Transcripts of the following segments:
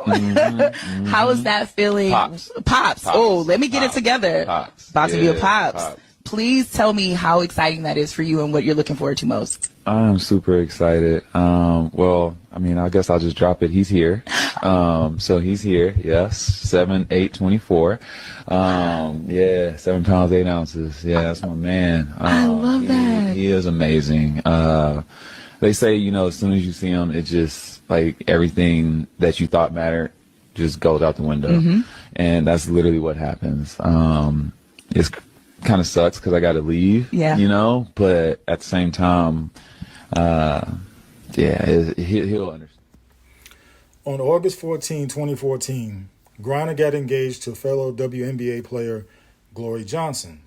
How is that feeling? Pops. Oh, let me get it together. About to be a pops. Please tell me how exciting that is for you and what you're looking forward to most. I'm super excited. Well, I mean, I guess I'll just drop it. He's here. So he's here. Yes. 7'8", 24. Yeah. 7 pounds, 8 ounces. Yeah. That's my man. I love that. He is amazing. They say, you know, as soon as you see him, it just like everything that you thought mattered just goes out the window. And that's literally what happens. It's kind of sucks because I got to leave, you know, but at the same time, he'll understand. On August 14, 2014, Griner got engaged to fellow WNBA player Glory Johnson.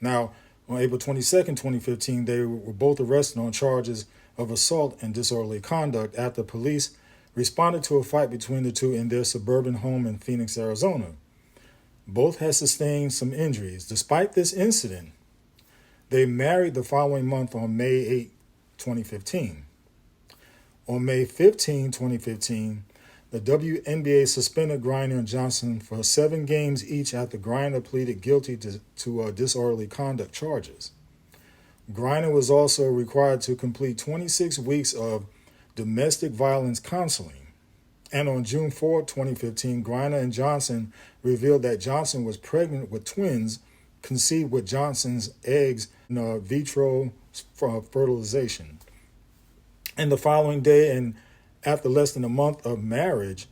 Now, on April 22nd, 2015, they were both arrested on charges of assault and disorderly conduct after police responded to a fight between the two in their suburban home in Phoenix, Arizona. Both had sustained some injuries. Despite this incident, they married the following month on May 8, 2015. On May 15, 2015, the WNBA suspended Griner and Johnson for 7 games each after Griner pleaded guilty to disorderly conduct charges. Griner was also required to complete 26 weeks of domestic violence counseling. And on June 4, 2015, Griner and Johnson revealed that Johnson was pregnant with twins conceived with Johnson's eggs in vitro fertilization. And the following day, and after less than a month of marriage,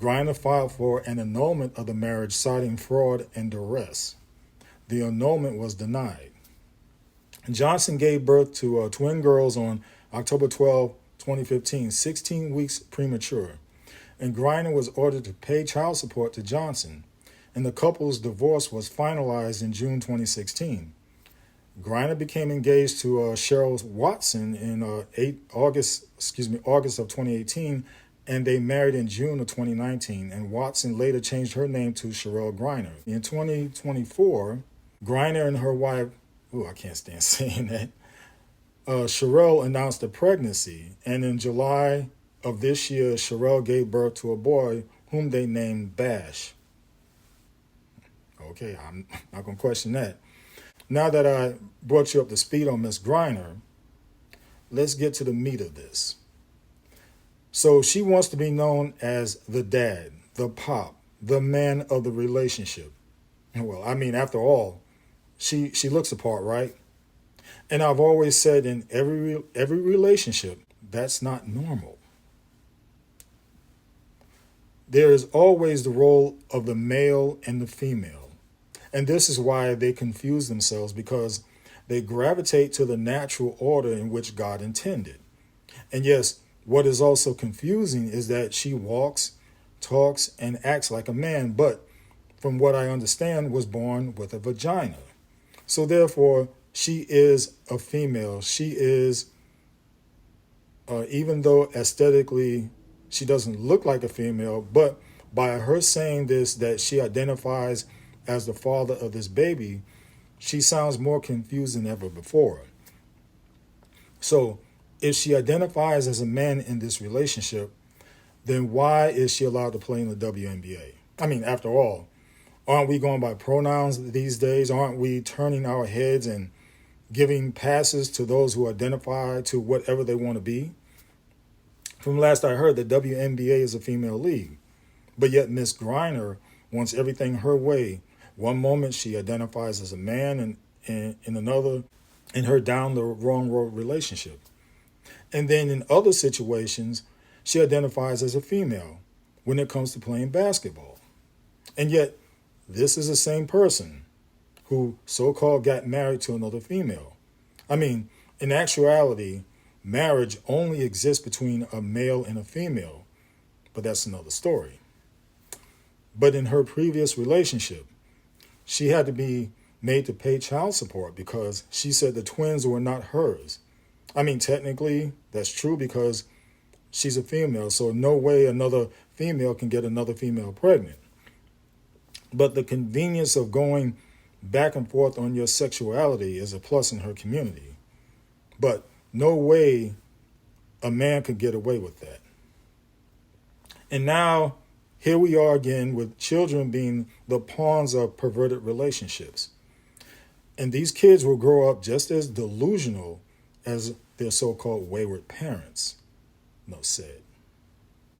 Griner filed for an annulment of the marriage, citing fraud and duress. The annulment was denied. Johnson gave birth to twin girls on October 12, 2015, 16 weeks premature. And Griner was ordered to pay child support to Johnson, and the couple's divorce was finalized in June 2016. Griner became engaged to Cheryl Watson in August of 2018, and they married in June of 2019, and Watson later changed her name to Cheryl Griner. In 2024, Griner and her wife, I can't stand saying that, Cheryl announced a pregnancy, and in July of this year, Cheryl gave birth to a boy whom they named Bash. Okay, I'm not going to question that. Now that I brought you up to speed on Miss Griner, let's get to the meat of this. So she wants to be known as the dad, the pop, the man of the relationship. Well, I mean, after all, she looks the part, right? And I've always said in every relationship, that's not normal. There is always the role of the male and the female. And this is why they confuse themselves, because they gravitate to the natural order in which God intended. And yes, what is also confusing is that she walks, talks, and acts like a man, but from what I understand, was born with a vagina. So therefore, she is a female. She is, even though aesthetically she doesn't look like a female, but by her saying this, that she identifies as the father of this baby, she sounds more confused than ever before. So if she identifies as a man in this relationship, then why is she allowed to play in the WNBA? I mean, after all, aren't we going by pronouns these days? Aren't we turning our heads and giving passes to those who identify to whatever they want to be? From last I heard, the WNBA is a female league, but yet Miss Griner wants everything her way. One moment she identifies as a man, and in another, in her down the wrong road relationship. And then in other situations, she identifies as a female when it comes to playing basketball. And yet, this is the same person who so-called got married to another female. I mean, in actuality, marriage only exists between a male and a female, but that's another story. But in her previous relationship, she had to be made to pay child support because she said the twins were not hers. I mean, technically, that's true because she's a female, so no way another female can get another female pregnant. But the convenience of going back and forth on your sexuality is a plus in her community. But no way a man could get away with that. And now Here we are again with children being the pawns of perverted relationships. And these kids will grow up just as delusional as their so-called wayward parents, Nuss said.